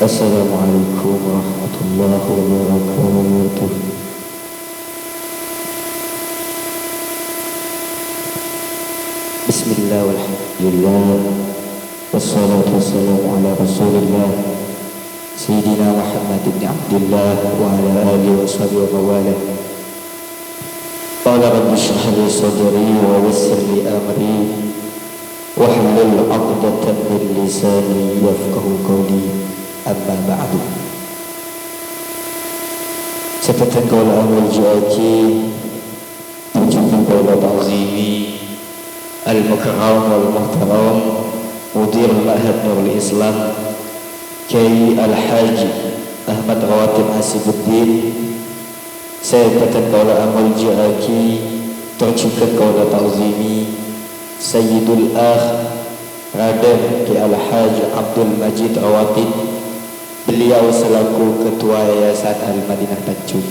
Assalamualaikum warahmatullahi wabarakatuh. Bismillah walhamdulillah wassalatu wassalamu ala rasulillah Sayyidina Muhammad ibn Abdullah wa ala alihi wa sahbihi wa mawalah. Qala rabbi shrah li sadri wa yassir li amri wahlul 'uqdatam min lisani yafqahu qawli. Amma ba'du. Seperti qaul al-Jaki tujuh qaul ta'zimi al-mukram wal muhtaram mudir ma'had Nurul Islam Kiai Al-Haji Ahmad Rawatib Hasibuddin. Saya kata qaul al-Jaki tujuh qaul ta'zimi Sayyidul Akh Raden Kiai Al-Haji Abdul Majid Rawatib. Beliau selaku Ketua Yayasan Al-Madinah Tanjung.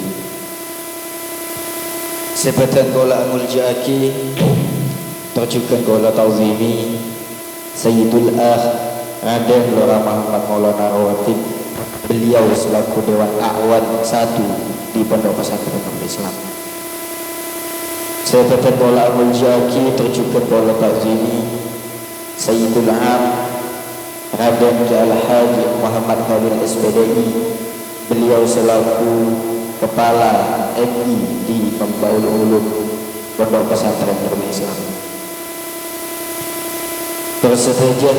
Sebatan Qaula Amul Jaki terjukan Qaula Ta'zimi Sayyidul Akh Raden Lora Muhammad Maulana Rawatib. Beliau selaku Dewan A'wan 1 di Pondok Pesantren Nurul Islam. Sebatan Qaula Amul Jaki terjukan Qaula Ta'zimi Sayyidul Am Raden Al-Haji Muhammad Khalil SPDI. Beliau selaku Kepala MI di Membaul Ulum Pondok Pesantren Nurul Islam. Bersedia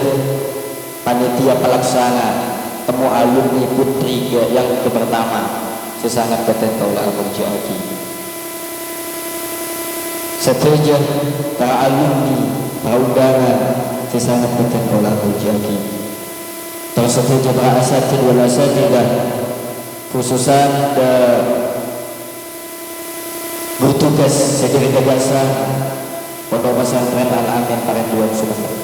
panitia pelaksana temu alumni putri yang pertama sesangat Badan Qaula Amul Jaki. Seterusnya para alumni para undangan sesangat Badan Qaula Amul Jaki. Tersedia para asatid wal asatidah khususan bertugas sebagai gagasan Pondok Pesantren Al-Amin Parenduan Sumatera.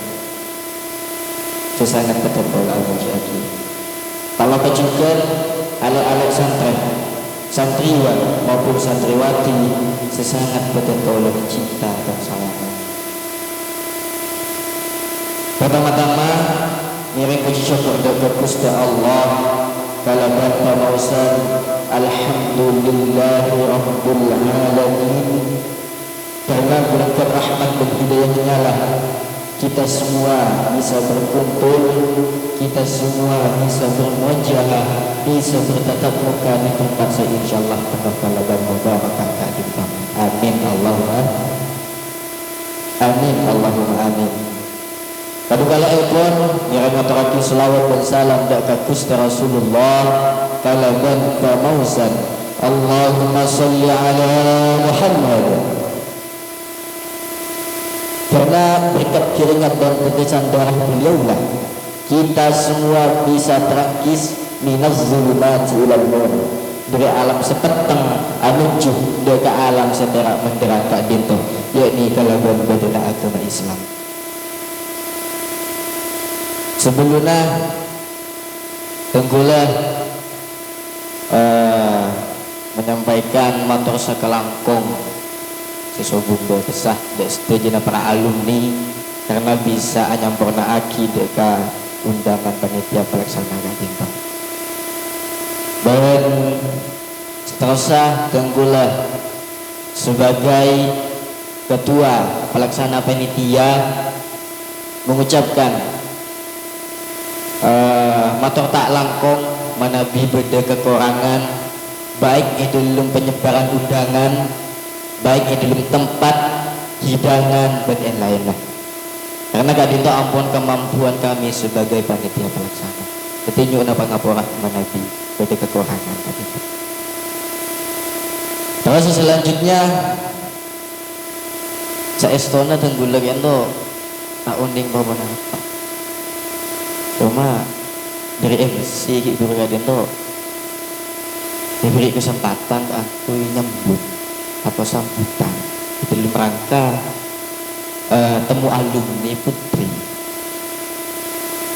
Sesangat Badan Qaula Amul Jaki. Kalau kejukan alek-alek santren, santriwan maupun santriwati sesangat Badan Qaula cinta dan sayang. Pertama-tama ngiring puji syukur dan Gusti Allah kala banta mausan alhamdulillahi rabbil alamin. Karena berkat rahmat dan hidayahnya lah kita semua bisa berkumpul, kita semua bisa bermujalah, bisa bertatap muka di tempat saya insyaallah penuh kalaban mubarakah kadim. Amin Allahumma amin Allahumma amin. Kadu kala ekor nirang aturaki selawat dan salam dak Gusti Rasulullah kalaban kamausan Allahumma sholli ala Muhammad. Karena berkat keringat dan tetesan darah beliau lah kita semua bisa terangkis minaz zulumati ilal nur, dari alam sepeteng menuju ke alam seterak menderang kak dinto, yakni kalaban badana agama Islam. Sebelumnya tenggulah menyampaikan matur sakalangkung sesobunggo tesah dek setujuna para alumni karena bisa nyampurna aki deka undangan panitia pelaksana kadinto. Dan seterusnya tenggulah sebagai ketua pelaksana panitia mengucapkan matur tak langkung manabi beda kekurangan baik itu dalam penyebaran undangan, baik itu dalam tempat hidangan dan lain lah. Karena kadinto ampun kemampuan kami sebagai panitia pelaksana. Ketinjuk napa ngaporak manabi beda kekurangan kadinto. Terus selanjutnya saestona tenggulek ento tak unding bawa napa. Cuma dari MC Guru Kadinto diberi kesempatan aku nyambut atau sambutan di dalam rangka temu alumni putri.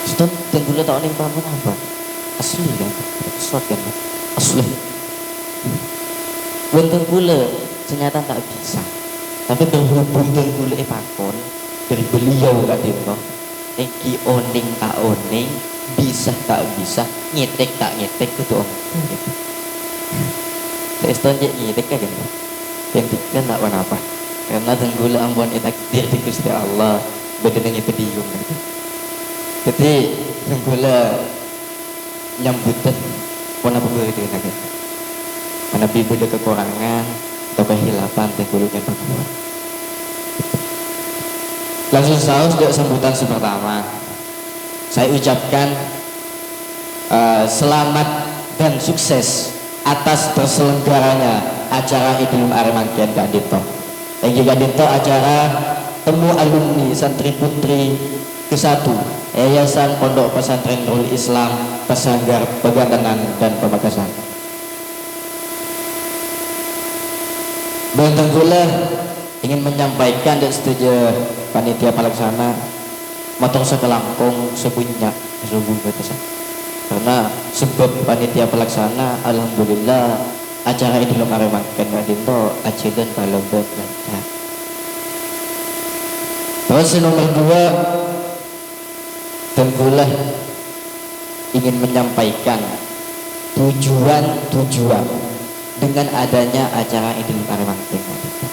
Sudah tenggula tahun ini paman apa? Asli kan? Short kan? Asli. Wonten kula ternyata tak bisa. Tapi berhubung kula pakon dari beliau Kadinto. Iki oning tak oning bisa tak bisa, nyetek tak nyetek itu orang tua gitu. Saya nyetek kan gitu. Hentikan tak apa, karena tenggula ampuan takdir di Gusti Allah badannya pediung gitu. Jadi tenggula nyambutan pun apa begitu gitu. Mana bibu ada kekurangan atau kehilapan tenggulunya berdua. Langsung saus dia sambutan pertama. Saya ucapkan selamat dan sukses atas terselenggaranya acara Idul Armangkian Kak Dito. Lagi Kak Dito acara temu alumni santri putri ke-1 Yayasan Pondok Pesantren Nurul Islam Pesanggar Pegantengan dan Pamekasan. Benteng kula ingin menyampaikan dan setuju panitia pelaksana motor sekelangkung sebunyak sebun batasan. Karena sebab panitia pelaksana alhamdulillah acara Idul Armangkian Kak Dito acidan palembang lancar. Terus nomor 2 tenggulah ingin menyampaikan tujuan dengan adanya acara Idul Armangkian Kak Dito.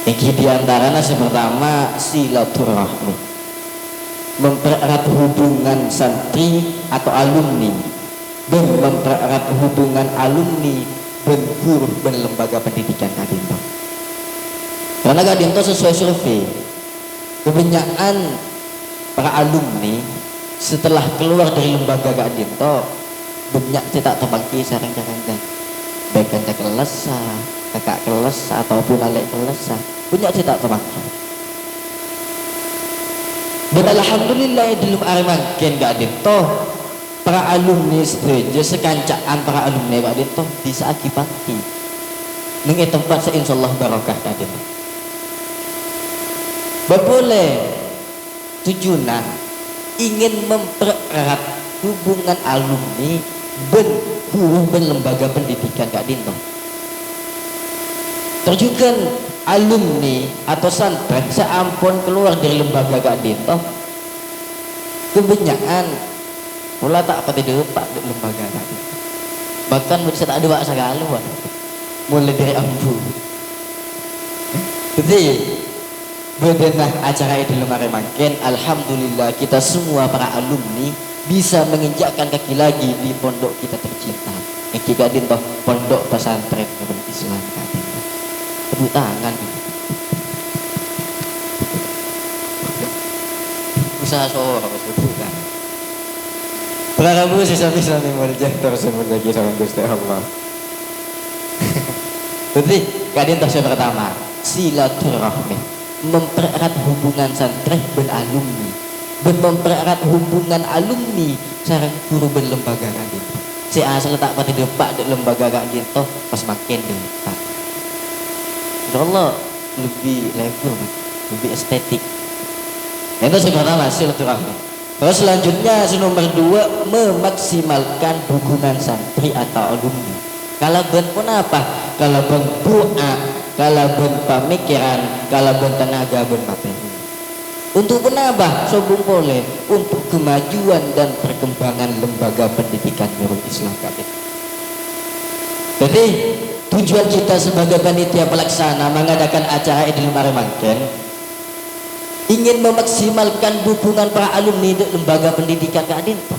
Yang diantaranya pertama silaturahmi, mempererat hubungan santri atau alumni dan mempererat hubungan alumni dan guru dan lembaga pendidikan Kak Dito. Karena Kak Dito sesuai survei kebanyakan para alumni setelah keluar dari lembaga Kak Dito banyak tidak terbangki sarang-sarang baik kanca kelas, kakak kelas ataupun adik kelas banyak tidak terbangki. Dan alhamdulillah Idul Armangkian Kak Dito para alumni setuju sekancaan para alumni Kak Dito bisa akibati neng tempat seinsyaallah barokah Kak Dito. Boleh tujuan ingin mempererat hubungan alumni dan guru dan lembaga pendidikan Kak Dito. Terjukan alumni atau santri seampun keluar dari lembaga Kak Dito kebanyakan pula tak pati depak di lembaga Kak Dito. Bahkan bisa tak ada wak segala mulai dari ambu. Jadi bedenah acara Idul Armangkian alhamdulillah kita semua para alumni bisa menginjakkan kaki lagi di pondok kita tercinta yang Kak Dito Pondok Pesantren Nurul Islam Kak Dito. Tepuk tangan gitu. Usaha seorang bukan Prabu sisa-sisa merjah tersebut lagi sama Gusti Allah. Jadi Kak Dito yang pertama silaturahmi, mempererat hubungan santri dan alumni dan mempererat hubungan alumni sareng guru dan lembaga Kak Dito. Si asal tak pati depak di lembaga Kak Dito pas makin depak. Insyaallah lebih level, lebih estetik. Itu yang pertama silaturahmi. Terus selanjutnya nomor 2 memaksimalkan hubungan santri atau alumni. Kalau ben pun apa? Kalau ben doa, kalau ben pemikiran, kalau ben tenaga, ben materi. Untuk apa? Sobung boleh untuk kemajuan dan perkembangan lembaga pendidikan Nurul Islam Kak Dito. Jadi tujuan kita sebagai panitia pelaksana mengadakan acara Idul Armangkian ingin memaksimalkan dukungan para alumni di lembaga pendidikan Kak Dito.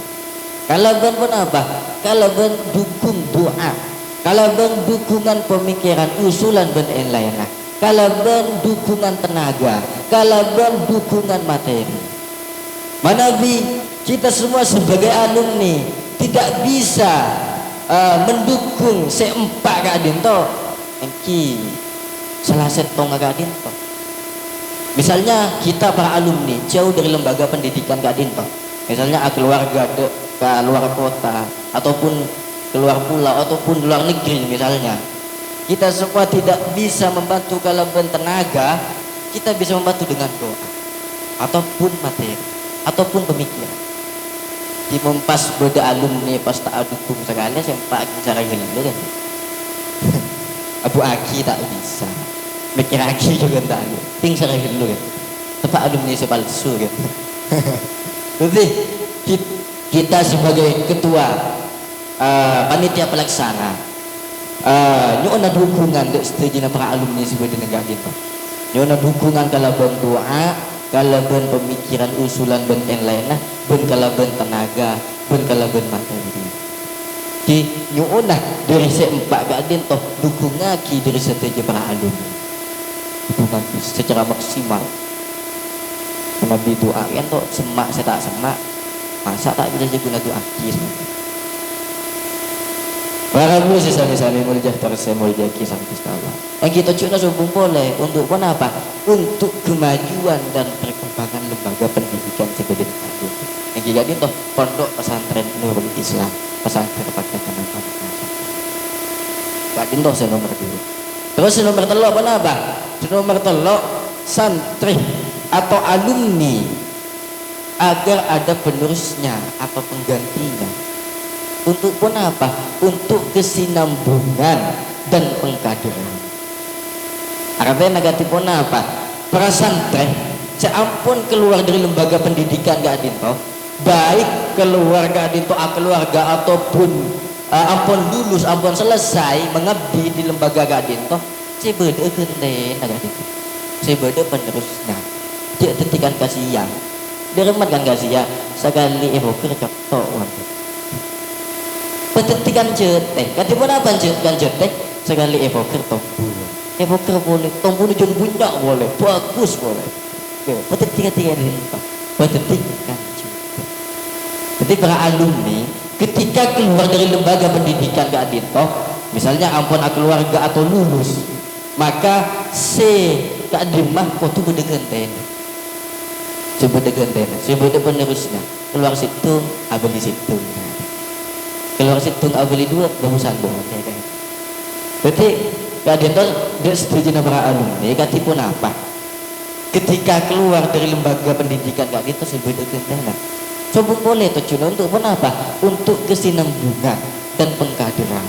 Kalau ben pun apa? Kalau ben dukung doa, kalau ben dukungan pemikiran, usulan ben lainnya, kalau ben dukungan tenaga, kalau ben dukungan materi. Manabi kita semua sebagai alumni tidak bisa mendukung seempat Kak Dito. Engki salah setong Kak Dito. Misalnya kita para alumni jauh dari lembaga pendidikan Kak Dito. Misalnya keluarga ke luar kota ataupun keluar pulau ataupun luar negeri misalnya. Kita semua tidak bisa membantu kalau tenaga, kita bisa membantu dengan doa ataupun materi ataupun pemikiran. Di mempas beda alumni pas tak dukung sekali sempak cara gila kan. Abu Aki tak bisa. Mikir Aki juga tak ada. Ting cara gila kan. Tempat alumni sepalsu kan. Jadi kita sebagai ketua panitia pelaksana nyona dukungan dek setuju para alumni sebagai negara kita. Nyona dukungan kalau doa, kalau pemikiran usulan benten lainnya, kalau tenaga, kalau materi. Di nyona dari seempat gadin toh dukungan ki dari setuju para alumni. Dukungan secara maksimal. Nabi doa kan toh semak saya tak semak, masa tak bisa guna doa ki. Para guru sesami-sami mulia terus mulia kisah Allah. Yang kita cuna sambung boleh untuk apa? Untuk kemajuan dan perkembangan lembaga pendidikan sebagai itu. Yang kita ini toh pondok pesantren Nurul Islam, pesantren Pakatan Nampang. Kadin toh nomor 2. Terus nomor 3 apa? Nomor 3 santri atau alumni agar ada penerusnya atau penggantinya. Untuk apa? Untuk kesinambungan dan pengkaderan. Artinya negatif apa? Para santri seampun keluar dari lembaga pendidikan gak adinto, baik keluarga adinto keluarga ataupun ampun lulus, ampun selesai mengabdi di lembaga gak adinto, sebeda gede negatif. Sebeda penerusnya. Dia tetikan kasihan. Diremat kan kasihan sekali evoker coktok wanita. Petetikan jetek, katipun apa kan jetek sekali evoker tombol, evoker boleh, tombol jeng bunyak boleh, bagus boleh. Petetikan tiga rintok, petetikan jetek. Jadi para alumni ketika keluar dari lembaga pendidikan gak adinto, misalnya ampun keluarga atau lulus, maka gak adimah kotu bedegenten, sebeda penerusnya keluar situ, abadi situ. Keluar situ abeli 2 bagusan boleh kan. Berarti kadang dia setuju para alumni katipun apa? Ketika keluar dari lembaga pendidikan gak gitu sebeda gentena. Coba boleh tuh cuna untuk apa? Untuk kesinambungan dan pengkaderan.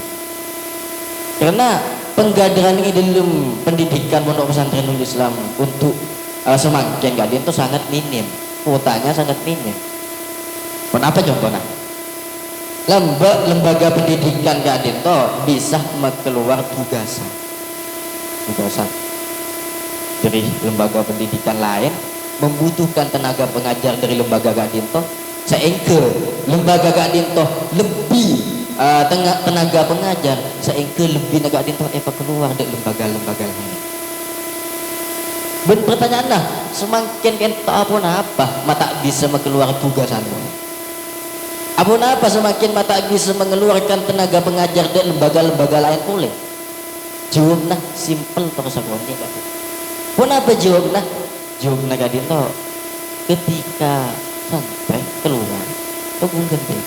Karena pengkaderan ini dalam pendidikan pondok pesantren Nurul Islam untuk semakin gak itu sangat minim. Kuotanya sangat minim. Kenapa contohnya? Lembaga pendidikan gak adinto bisa keluar tugasan dari lembaga pendidikan lain membutuhkan tenaga pengajar dari lembaga gak adinto, sehingga lembaga gak adinto lebih tenaga pengajar, sehingga lebih tenaga adinto keluar dari lembaga-lembaga lain. Pertanyaan lah, semakin ento apa mata bisa keluar tugasan. Abun apa semakin mata bisa mengeluarkan tenaga pengajar dan lembaga-lembaga lain boleh? Jawabnya simple terus aku ini. Pun apa jawabnya? Jawabnya kadito ketika sampai keluar sobung genteng.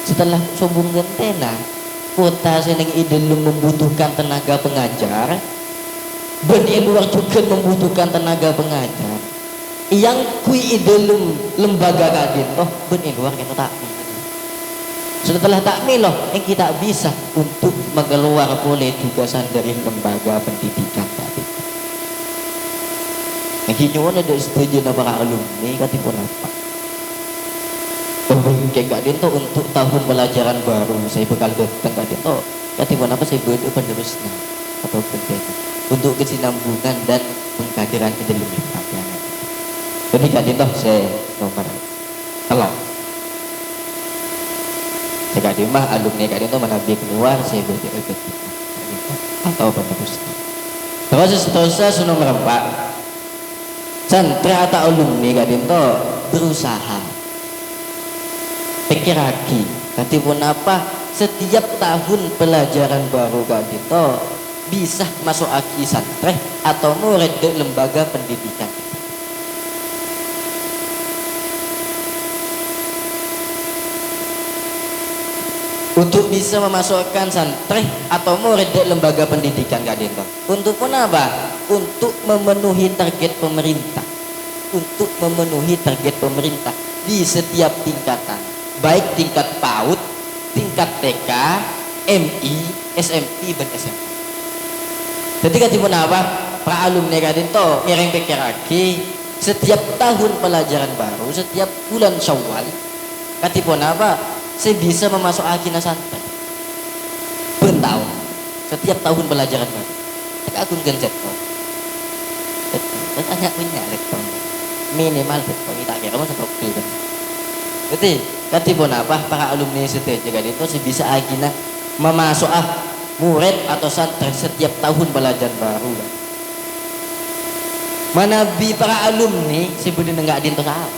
Setelah sobung gentena, kota seneng idem membutuhkan tenaga pengajar. Ben luar juga membutuhkan tenaga pengajar. Yang kui idem lembaga kadito ben luar kita tak. Setelah takmil loh yang kita bisa untuk mengeluar boleh tugasan dari lembaga pendidikan tadi. Yang hinyuan ada setuju para alumni katipun apa? Pembungkeng gak dinto untuk tahun pelajaran baru saya bakal datang gak dinto katipun apa saya buat penerusnya atau penting untuk kesinambungan dan pengkaderan ke dalam lembaga. Jadi gak dinto saya nomor telok. Jika dimah alumni kadang itu menabih keluar saya berjaya atau penerusnya. Terus seterusnya nomor 4 santri atau alumni kadang itu berusaha pikir lagi katipun apa setiap tahun pelajaran baru kadang itu bisa masuk aki santri atau murid di lembaga pendidikan. Untuk bisa memasukkan santri atau murid di lembaga pendidikan gak dinto. Untuk apa? Untuk memenuhi target pemerintah. Untuk memenuhi target pemerintah di setiap tingkatan, baik tingkat PAUD, tingkat TK, MI, SMP dan SMA. Jadi katipun apa? Para alumni gak dinto ngiring pikir lagi setiap tahun pelajaran baru, setiap bulan Syawal katipun apa saya bisa memasuk akina santai tahun setiap tahun pelajaran baru tak agung genjet kok dan banyak punya lektor minimal betul kita kira kamu satu kilo betul katipun apa para alumni setiap juga itu saya bisa akina memasuk murid atau santri setiap tahun pelajaran baru manabi para alumni sebudin enggak dinto sahab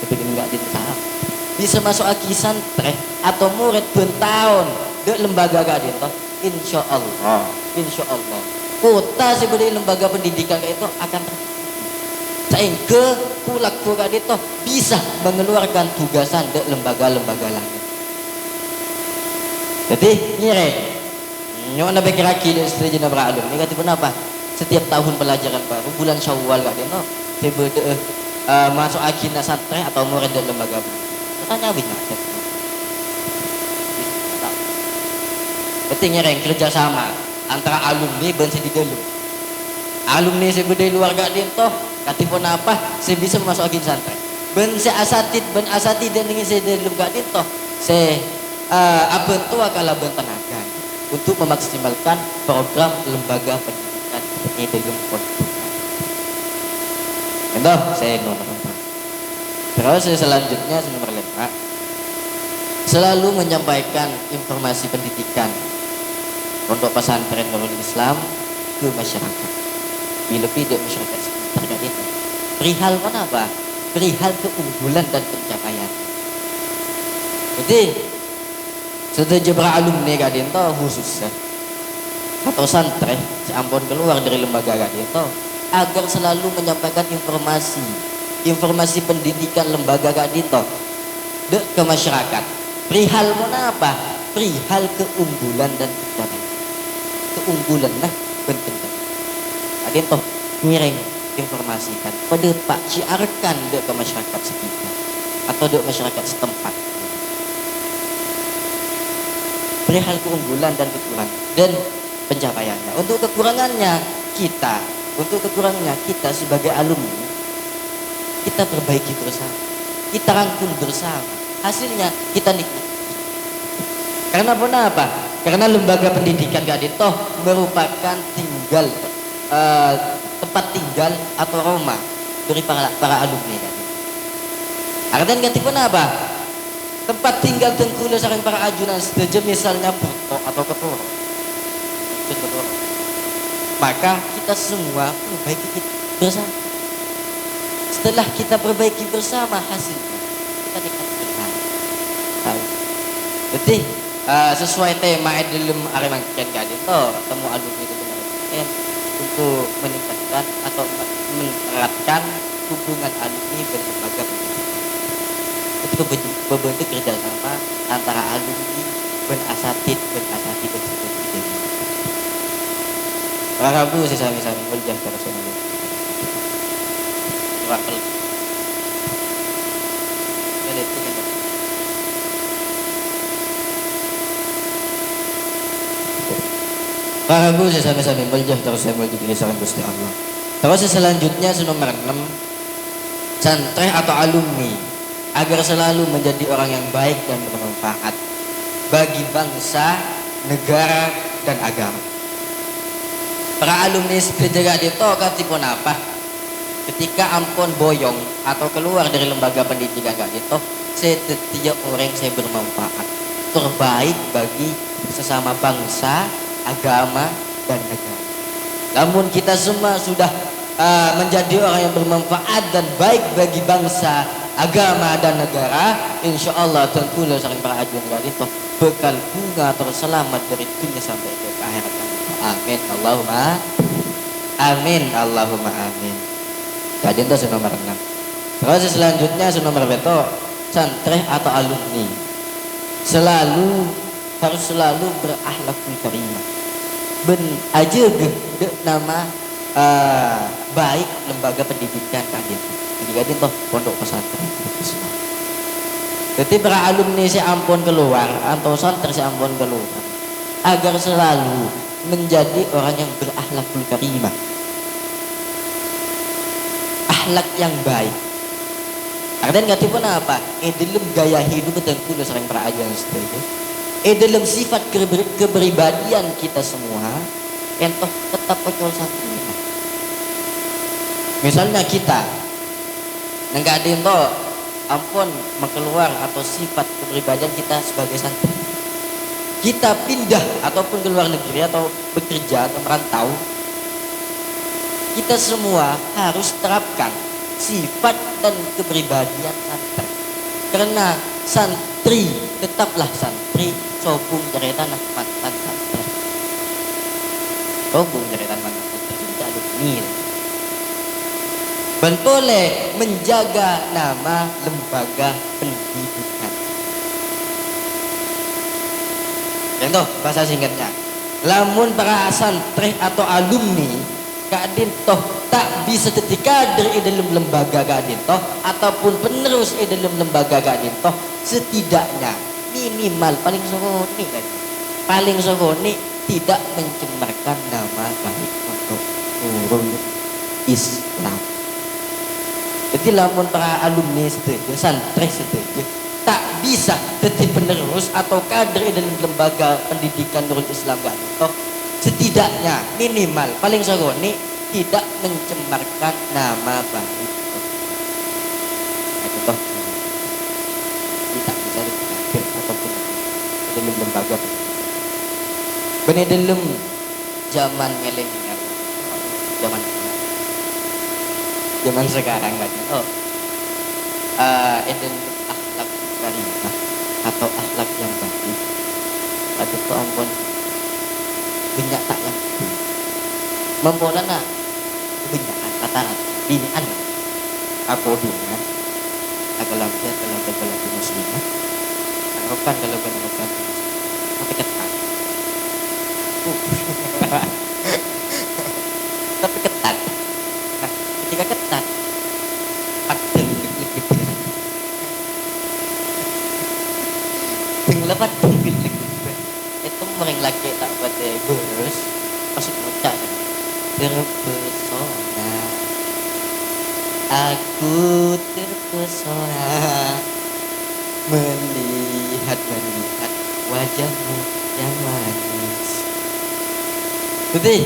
sebudin enggak dinto sahab bisa masuk aki santri atau murid bertahun di lembaga gak dinto insya Allah kota sebudin lembaga pendidikan itu akan sehingga kulak gak dinto bisa mengeluarkan tugasan di lembaga-lembaga lain jadi nyerek nyoba nabi kira-kira dan istri jenah para alumni katipun apa setiap tahun pelajaran baru bulan Syawal gak dino sebeda masuk akina santri atau murid dan lembaga tanya bina pentingnya reng kerjasama antara alumni dan sedidelu alumni sebeda luar gak dino katipun apa saya bisa masuk akina santri ben se asatid dan ingin saya dalam gak dino saya apa itu akala ben tenaga untuk memaksimalkan program lembaga pendidikan ini dalam konstitusi. Itu saya nomor 4. Terus selanjutnya nomor 5. Selalu menyampaikan informasi pendidikan untuk pesantren Nurul Islam ke masyarakat. Lebih dari masyarakat sekitar itu. Perihal mana apa? Perihal keunggulan dan pencapaian. Jadi sudah jebra alumni gadin to khusus atau santri si ampun keluar dari lembaga gadin to agar selalu menyampaikan informasi pendidikan lembaga gadin to ke masyarakat perihal mana apa perihal keunggulan dan pencapaian keunggulan penting gadin to miring informasikan pada pak siarkan ke masyarakat sekitar atau ke masyarakat setempat perihal keunggulan dan kekurangan dan pencapaiannya. Untuk kekurangannya kita sebagai alumni kita perbaiki bersama, kita rangkul bersama. Hasilnya kita nikmati. Karena apa? Karena lembaga pendidikan Gadito merupakan tempat tinggal atau rumah dari para alumni Gadito. Artinya Gadito apa? Tempat tinggal tengkula sareng para ajunan setuju misalnya Puto atau Ketoro. Maka kita semua perbaiki bersama. Setelah kita perbaiki bersama hasilnya kita nikmati bersama. Jadi sesuai tema dalam Aremang Kian itu temu alumni itu benar untuk meningkatkan atau meneratkan hubungan alumni berlembaga pendidikan. Itu berbentuk kerjasama antara alumni dan asatid tersebut. Rabu sami-sami muljah terus ini. Wakil. Jadi itu. Rabu sami-sami muljah terus muljah Gusti Allah. Terus selanjutnya nomor 6 santri atau alumni agar selalu menjadi orang yang baik dan bermanfaat bagi bangsa, negara, dan agama. Para alumni sejagat itu katipun apa? Ketika ampun boyong atau keluar dari lembaga pendidikan itu, setiap orang saya bermanfaat, terbaik bagi sesama bangsa, agama, dan negara. Namun kita semua sudah menjadi orang yang bermanfaat dan baik bagi bangsa, agama dan negara, insya Allah tentulah saling para ajudan itu bekal bunga terselamat dari dunia sampai ke akhirat. Amin Allahumma amin Allahumma amin. Tadi itu nomor 6. Terus selanjutnya nomor beto santri atau alumni harus selalu berakhlakul karimah. Ben aja gede nama baik lembaga pendidikan kalian. Jadi toh pondok pesantren. Jadi para alumni si ampun keluar atau santri si ampun keluar agar selalu menjadi orang yang berakhlakul karimah. Akhlak yang baik. Artinya nggak pun apa? Dalam gaya hidup tentu sering perajaan seperti dalam sifat kepribadian kita semua, entoh tetap pecol satu. Misalnya kita, nggak ada yang toh, ampun mengkeluar atau sifat kepribadian kita sebagai santri. Kita pindah ataupun ke luar negeri atau bekerja atau merantau, kita semua harus terapkan sifat dan kepribadian santri. Karena santri tetaplah santri, sobung jeretan mantan santri. Sobung jeretan mantan santri tidak ada nil. Boleh menjaga nama lembaga pendidikan. Contoh bahasa singkatnya, lamun para santri atau alumni kadin toh tak bisa jadi kader dalam lembaga kadin toh ataupun penerus dalam lembaga kadin toh, setidaknya minimal paling sogoni tidak mencemarkan nama baik untuk turun Islam. Jadi lamun para alumni setuju, santri setuju, tak bisa jadi penerus atau kader dalam lembaga pendidikan Nurul Islam kadin toh, setidaknya minimal paling sogoni tidak mencemarkan nama baik. Contoh tidak bisa dikadir ataupun dalam lembaga benar dalam zaman milenial, zaman sekarang kan, dalam akhlak karimah atau akhlak yang baik, ada tuh ampun banyak tak yang membolana kebanyakan rata-rata binaan aku dengan agak lebih muslimah anggapan kalau benar-benar tapi ketat tapi ketat. Nah ketika ketat pagdeng lepat itu mering lagi tak pada gurus masuk ngucap terpesona, aku terpesona melihat wajahmu yang manis. Betul.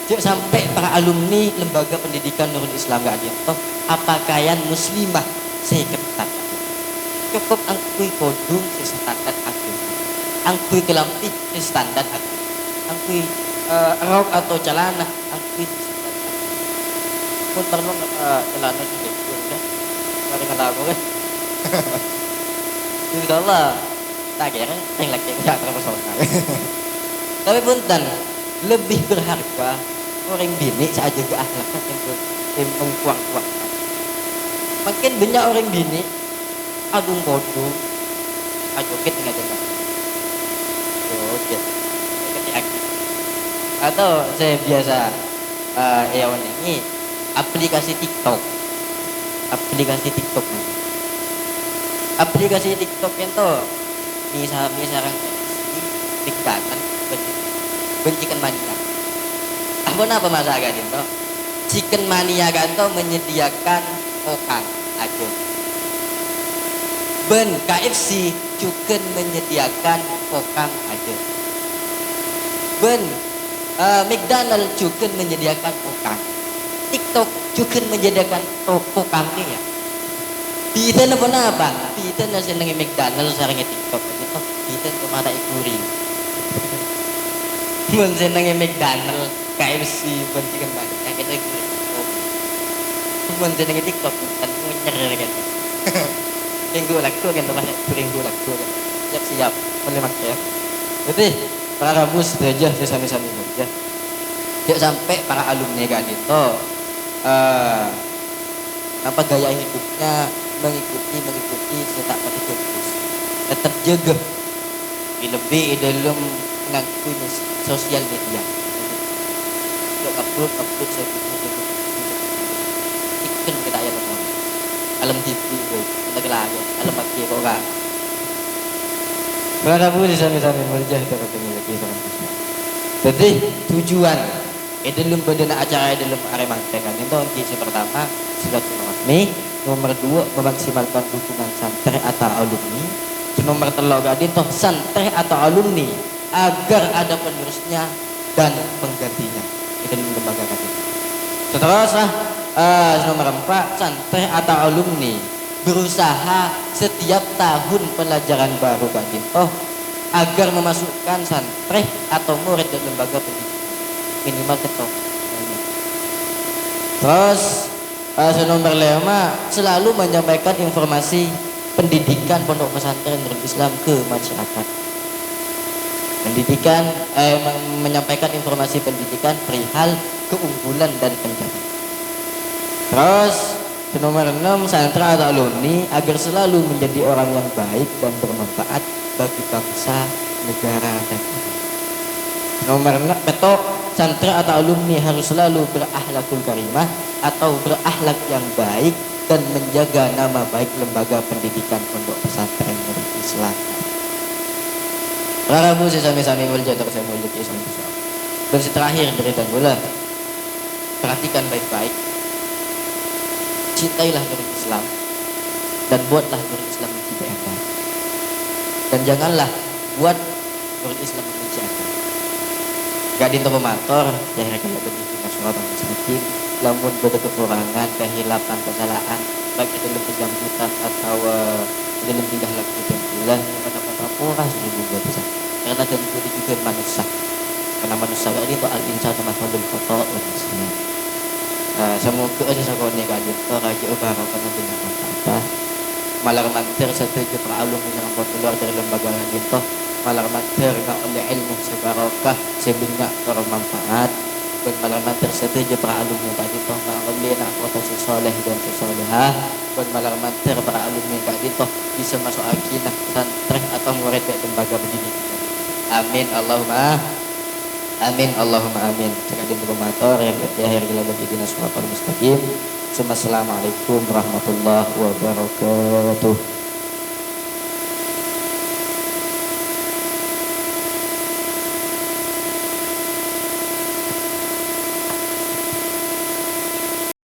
Cuk sampai para alumni lembaga pendidikan Nurul Islam kadin toh pakaian muslimah saya ketat. Cukup angkui kodung standar aku, angkui kelampi standar aku, angkui rok atau celana angkui standar aku. Pun perlu celana juga ya, mari kata aku kan. Insyaallah tak kira yang lagi kerja profesional. Tapi punten lebih berharga orang bini saja ke akhlaknya yang mengkuang-kuang. Makin banyak orang bini agung bodoh, ajoget nggak ada, joget, atau saya biasa ini aplikasi TikTok yang tuh misalnya sekarang dikatakan bencikan mania. Apa masa agak itu? Chicken mania kan tuh menyediakan okang aja. Ben KFC juga menyediakan okang aja. Ben McDonald juga menyediakan okang. TikTok juga menyediakan okangnya ya. Kita apa? Kita seneng McDonald sareng TikTok gitu. Kita kemana ikurin. Mun seneng McDonald, KFC, bencikan banget. Yang kita ikurin. Mun seneng TikTok kan nyer kan. Minggu lagi kan tuh masih minggu lagi kan. Siap menerima ya. Jadi para bus aja sesami-sami aja. Yuk sampai para alumni kan itu apa gaya hidupnya mengikuti setak pada fokus. Tetap jaga lebih dalam mengakui sosial media. Yuk upload saya ikut kita ya loh. Alam TV boy, lagi alam mati kok kan. Berapa di sami-sami merjah terus lagi kan. Jadi tujuan dalam bendera acara dalam Arema kan itu kisi pertama silaturahmi. Nih, nomor 2 memaksimalkan dukungan santri atau alumni. Nomor 3 gadi toh santri atau alumni agar ada penerusnya dan penggantinya. Itu lembaga gadi. Terus nomor 4 santri atau alumni berusaha setiap tahun pelajaran baru gadi toh agar memasukkan santri atau murid di lembaga pendidikan minimal ketok. Terus nomor 5 selalu menyampaikan informasi pendidikan pondok pesantren Nurul Islam ke masyarakat. Pendidikan menyampaikan informasi pendidikan perihal keunggulan dan pencapaian. Terus nomor 6 santri atau alumni agar selalu menjadi orang yang baik dan bermanfaat bagi bangsa, negara dan umat. Nomor 6 ketok santri atau alumni harus selalu berakhlakul karimah atau berakhlak yang baik dan menjaga nama baik lembaga pendidikan pondok pesantren Nurul Islam. Rabu sesami-sami mulia saya mulia Islam. Dan terakhir dari tanggula, perhatikan baik-baik, cintailah Nurul Islam dan buatlah Nurul Islam mencintai Anda. Dan janganlah buat Nurul Islam membenci Anda. Gak dintomator ya kalau begitu nasional sakit lamun ada kekurangan kehilapan kesalahan baik itu dalam penjamputan atau dalam tingkah laku dan bulan mana pura juga bisa karena tentu juga manusia karena manusia ini itu al-insan masalul kotor manusia. Semoga aja sakone kadit to raja ubara kana dengan apa malar mantir setuju peralum yang keluar dari lembaga gitu malar mantir na oleh ilmu sebarokah sebanyak bermanfaat dan malar mantir setuju peralum yang tadi to na oleh na kota soleh dan solehah dan malar mantir peralum yang tadi to bisa masuk akinah santri atau murid dari lembaga pendidikan. Amin Allahumma amin Allahumma amin. Sekali bermatur yang akhir gila bagi dinas wafal mustaqim. Assalamualaikum warahmatullahi wabarakatuh.